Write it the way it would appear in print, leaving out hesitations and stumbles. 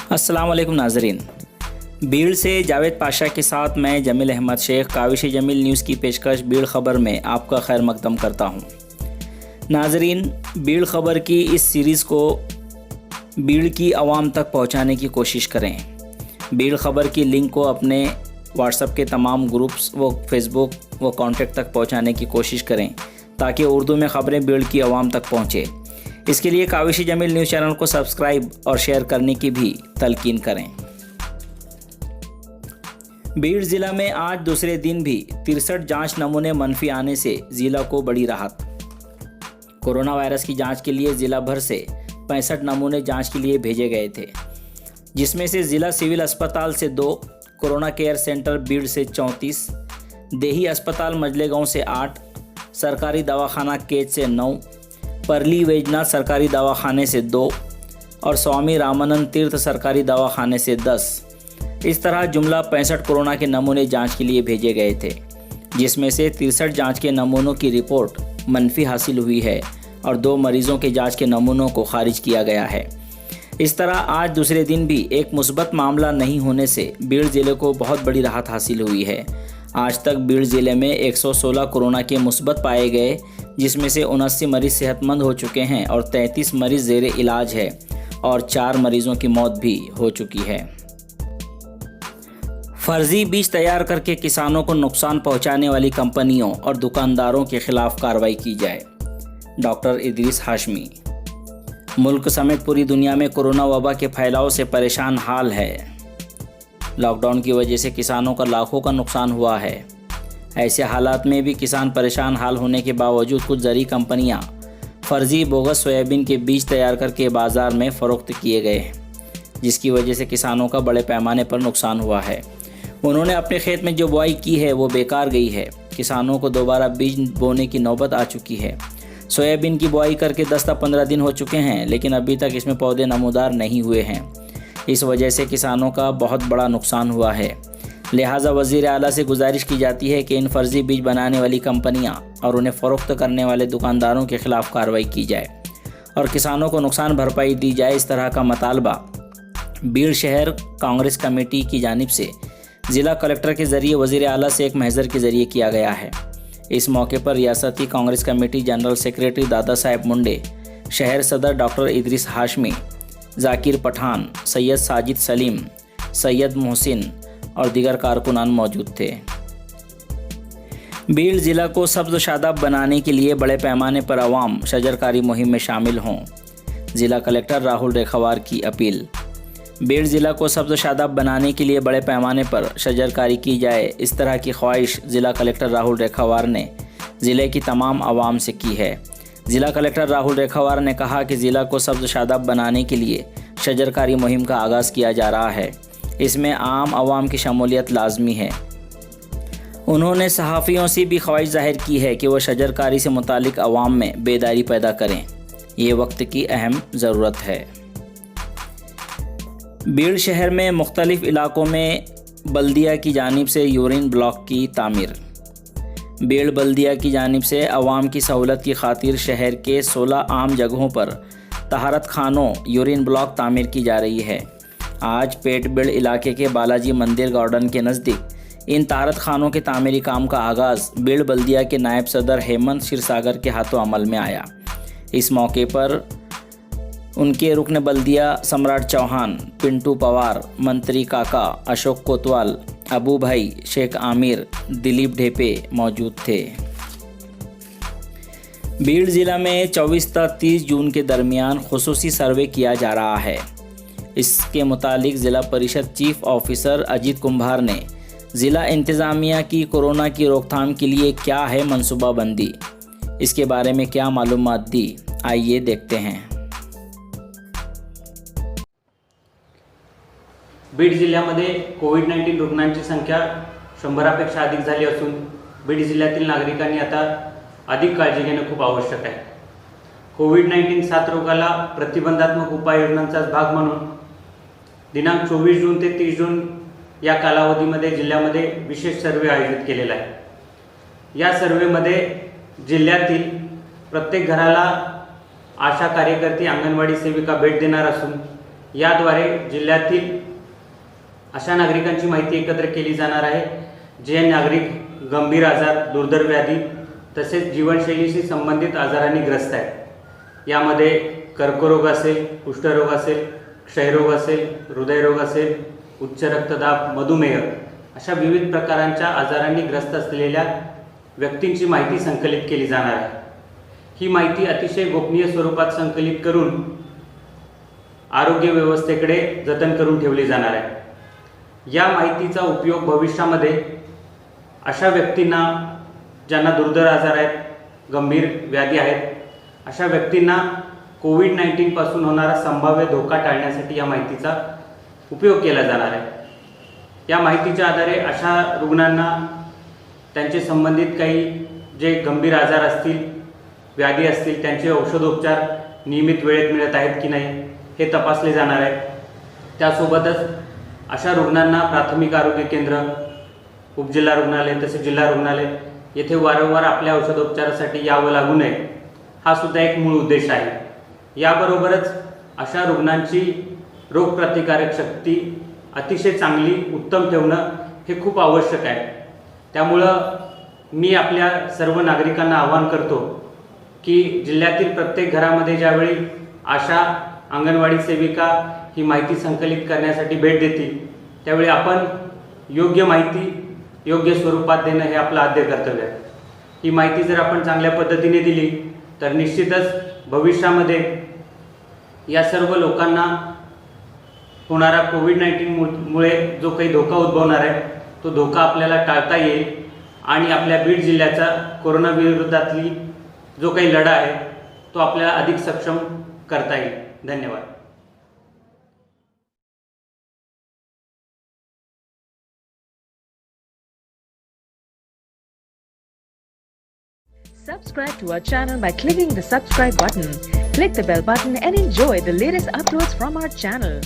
अस्सलाम वालेकुम नाजरीन। भीड़ से जावेद पाशा के साथ मैं जमील अहमद शेख काविश जमील न्यूज़ की पेशकश भीड़ ख़बर में आपका खैर मकदम करता हूँ। नाजरीन, भीड़ ख़बर की इस सीरीज़ को भीड़ की आवाम तक पहुँचाने की कोशिश करें। भीड़ ख़बर की लिंक को अपने व्हाट्सएप के तमाम ग्रुप्स व फेसबुक व कॉन्टेक्ट तक पहुँचाने की कोशिश करें ताकि उर्दू में ख़बरें भीड़ की आवाम तक पहुँचे। इसके लिए काविश जमील न्यूज़ चैनल को सब्सक्राइब और शेयर करने की भी तलकीन करें। भीड़ ज़िला में आज दूसरे दिन भी 63 जांच नमूने मनफी आने से ज़िला को बड़ी राहत। कोरोना वायरस की जांच के लिए ज़िला भर से 65 नमूने जांच के लिए भेजे गए थे, जिसमें से ज़िला सिविल अस्पताल से 2, कोरोना केयर सेंटर भीड़ से 34, देही अस्पताल मजलेगांव से 8, सरकारी दवाखाना केज से 9, परली वैजनाथ सरकारी दवाखाने से 2 और स्वामी रामानंद तीर्थ सरकारी दवाखाने से 10। इस तरह जुमला 65 कोरोना के नमूने जांच के लिए भेजे गए थे, जिसमें से 63 जांच के नमूनों की रिपोर्ट मनफी हासिल हुई है और 2 मरीजों के जांच के नमूनों को खारिज किया गया है। इस तरह आज दूसरे दिन भी एक मुस्बत मामला नहीं होने से भीड़ ज़िले को बहुत बड़ी राहत हासिल हुई है। आज तक भीड़ ज़िले में 116 कोरोना के मुस्बत पाए गए, जिसमें से 79 मरीज सेहतमंद हो चुके हैं और 33 मरीज ज़ेरे इलाज है और 4 मरीजों की मौत भी हो चुकी है। फर्जी बीज तैयार करके किसानों को नुकसान पहुंचाने वाली कंपनियों और दुकानदारों के खिलाफ कार्रवाई की जाए। डॉक्टर इदरीस हाशमी। मुल्क समेत पूरी दुनिया में कोरोना वबा के फैलाव से परेशान हाल है। लॉकडाउन की वजह से किसानों का लाखों का नुकसान हुआ है। ऐसे हालात में भी किसान परेशान हाल होने के बावजूद कुछ ज़रूरी कंपनियां फर्जी बोगस सोयाबीन के बीज तैयार करके बाज़ार में फ़रोख्त किए गए हैं, जिसकी वजह से किसानों का बड़े पैमाने पर नुकसान हुआ है। उन्होंने अपने खेत में जो बुआई की है वो बेकार गई है। किसानों को दोबारा बीज बोने की नौबत आ चुकी है। सोयाबीन की बुआई करके 10 से 15 दिन हो चुके हैं, लेकिन अभी तक इसमें पौधे नमूदार नहीं हुए हैं। इस वजह से किसानों का बहुत बड़ा नुकसान हुआ है। लिहाजा वज़ीर आला से गुजारिश की जाती है कि इन फर्जी बीज बनाने वाली कंपनियां और उन्हें फ़रोख्त करने वाले दुकानदारों के खिलाफ कार्रवाई की जाए और किसानों को नुकसान भरपाई दी जाए। इस तरह का मुतालबा भीड़ शहर कांग्रेस कमेटी की जानिब से ज़िला कलेक्टर के ज़रिए वज़ीर आला से एक महज़र के ज़रिए किया गया है। इस मौके पर रियासती Congress committee general secretary Dada Saheb मुंडे, शहर सदर डॉक्टर इदरीस हाशमी, जाकिर पठान, सैयद साजिद सलीम, सैयद मोहसिन और दीगर कारकुनान मौजूद थे। भीड़ ज़िला को सब्ज़ शादाब बनाने के लिए बड़े पैमाने पर अवाम शजरकारी मुहिम में शामिल हों। ज़िला कलेक्टर राहुल रेखावार की अपील। भीड़ ज़िला को सब्ज़ शादाब बनाने के लिए बड़े पैमाने पर शजरकारी की जाए, इस तरह की ख्वाहिश ज़िला कलेक्टर राहुल रेखावार ने ज़िले की तमाम आवाम से की है। ज़िला कलेक्टर राहुल रेखावार ने कहा कि ज़िला को सब्ज़ शादाब बनाने के लिए शजरकारी मुहिम का आगाज़ किया जा रहा है। इसमें आम आवाम की शमूलियत लाजमी है। उन्होंने सहाफ़ियों से भी ख्वाहिश जाहिर की है कि वह शजरकारी से मुतालिक आवाम में बेदारी पैदा करें। ये वक्त की अहम ज़रूरत है। भीड़ शहर में मुख्तलिफ़ इलाकों में बल्दिया की जानिब से यूरिन ब्लॉक की तामीर। भीड़ बल्दिया की जानिब से आवाम की सहूलत की खातिर शहर के 16 आम जगहों पर तहारत खानों यूरिन ब्लॉक तामीर की जा रही है। आज पेटबिड़ इलाके के बालाजी मंदिर गार्डन के नज़दीक इन तहारत खानों के तामीरी काम का आगाज़ भीड़ बल्दिया के नायब सदर हेमंत क्षीरसागर के हाथों अमल में आया। इस मौके पर उनके रुकन बल्दिया सम्राट चौहान, पिंटू पवार, मंत्री काका, अशोक कोतवाल, अबू भाई, शेख आमिर, दिलीप ढेपे मौजूद थे। भीड़ ज़िला में 24 से 30 जून के दरमियान खुसूसी सर्वे किया जा रहा है। इसके मुतालिक ज़िला परिषद चीफ ऑफिसर अजीत कुंभार ने ज़िला इंतज़ामिया की कोरोना की रोकथाम के लिए क्या है मनसूबाबंदी, इसके बारे में क्या मालूमात दी, आइए देखते हैं। बीड जिल्ह्यामध्ये कोविड-19 रुग्णांची संख्या 100पेक्षा अधिक झाली असून बीड जिल्ह्यातील नागरिकांनी आता अधिक काळजी घेणे खूप आवश्यक आहे। कोविड-19 साथरोगाला प्रतिबंधात्मक उपाययोजनांचाच भाग म्हणून दिनांक 24 जून ते 30 जून या कालावधीमध्ये जिल्ह्यामध्ये विशेष सर्वे आयोजित केलेला आहे। या सर्वेमध्ये जिल्ह्यातील प्रत्येक घराला आशा कार्यकर्ती, अंगणवाडी सेविका भेट देणार असून याद्वारे जिल्ह्यातील अशा नागरिकांची माहिती एकत्र केली जाणार आहे जे नागरिक गंभीर आजार, दुर्धर व्याधी तसेच जीवनशैलीशी संबंधित आजारांनी ग्रस्त आहेत। यामध्ये कर्करोग असेल, कुष्ठरोग असेल, क्षयरोग असेल, हृदयरोग असेल, उच्च रक्तदाब, मधुमेह अशा विविध प्रकारांच्या आजारांनी ग्रस्त असलेल्या व्यक्तींची माहिती संकलित केली जाणार आहे। ही माहिती अतिशय गोपनीय स्वरूपात संकलित करून आरोग्य व्यवस्थेकडे जतन करून ठेवली जाणार आहे। या माहितीचा उपयोग भविष्यामध्ये अशा व्यक्तींना ज्यांना दुर्धर आजार आहेत, गंभीर व्याधी आहेत, अशा व्यक्तींना कोविड-19 पासून होणारा संभाव्य धोका टाळण्यासाठी या माहितीचा उपयोग केला जाणार आहे। या माहितीच्या आधारे अशा रुग्णांना त्यांचे संबंधित काही जे गंभीर आजार असतील, व्याधी असतील, त्यांचे औषधोपचार नियमित वेळेत मिळत आहेत की नाही हे तपासले जाणार आहे। त्यासोबतच अशा रुग्णांना प्राथमिक आरोग्य केंद्र, उपजिल्हा रुग्णालय तसेच जिल्हा रुग्णालय येथे वारंवार आपल्या औषधोपचारासाठी यावं लागू नये हा सुद्धा एक मूळ उद्देश आहे। याबरोबरच अशा रुग्णांची रोगप्रतिकारक शक्ती अतिशय चांगली, उत्तम ठेवणं हे खूप आवश्यक आहे। त्यामुळं मी आपल्या सर्व नागरिकांना आवाहन करतो की जिल्ह्यातील प्रत्येक घरामध्ये ज्यावेळी आशा, अंगणवाडी सेविका ही माहिती संकलित करण्यासाठी भेट देतील त्यावेळी आपण योग्य माहिती योग्य स्वरूपात देणं हे आपलं आद्य कर्तव्य आहे। ही माहिती जर आपण चांगल्या पद्धतीने दिली तर निश्चितच भविष्यामध्ये या सर्व लोकांना होणारा कोविड-19 मुळे जो काही धोका उद्भवणार आहे तो धोका आपल्याला टाळता येईल आणि आपल्या बीड जिल्ह्याचा कोरोना विरोधातली जो काही लढा आहे तो आपल्याला अधिक सक्षम करता येईल। धन्यवाद। Subscribe to our channel by clicking the subscribe button. Click the bell button and enjoy the latest uploads from our channel.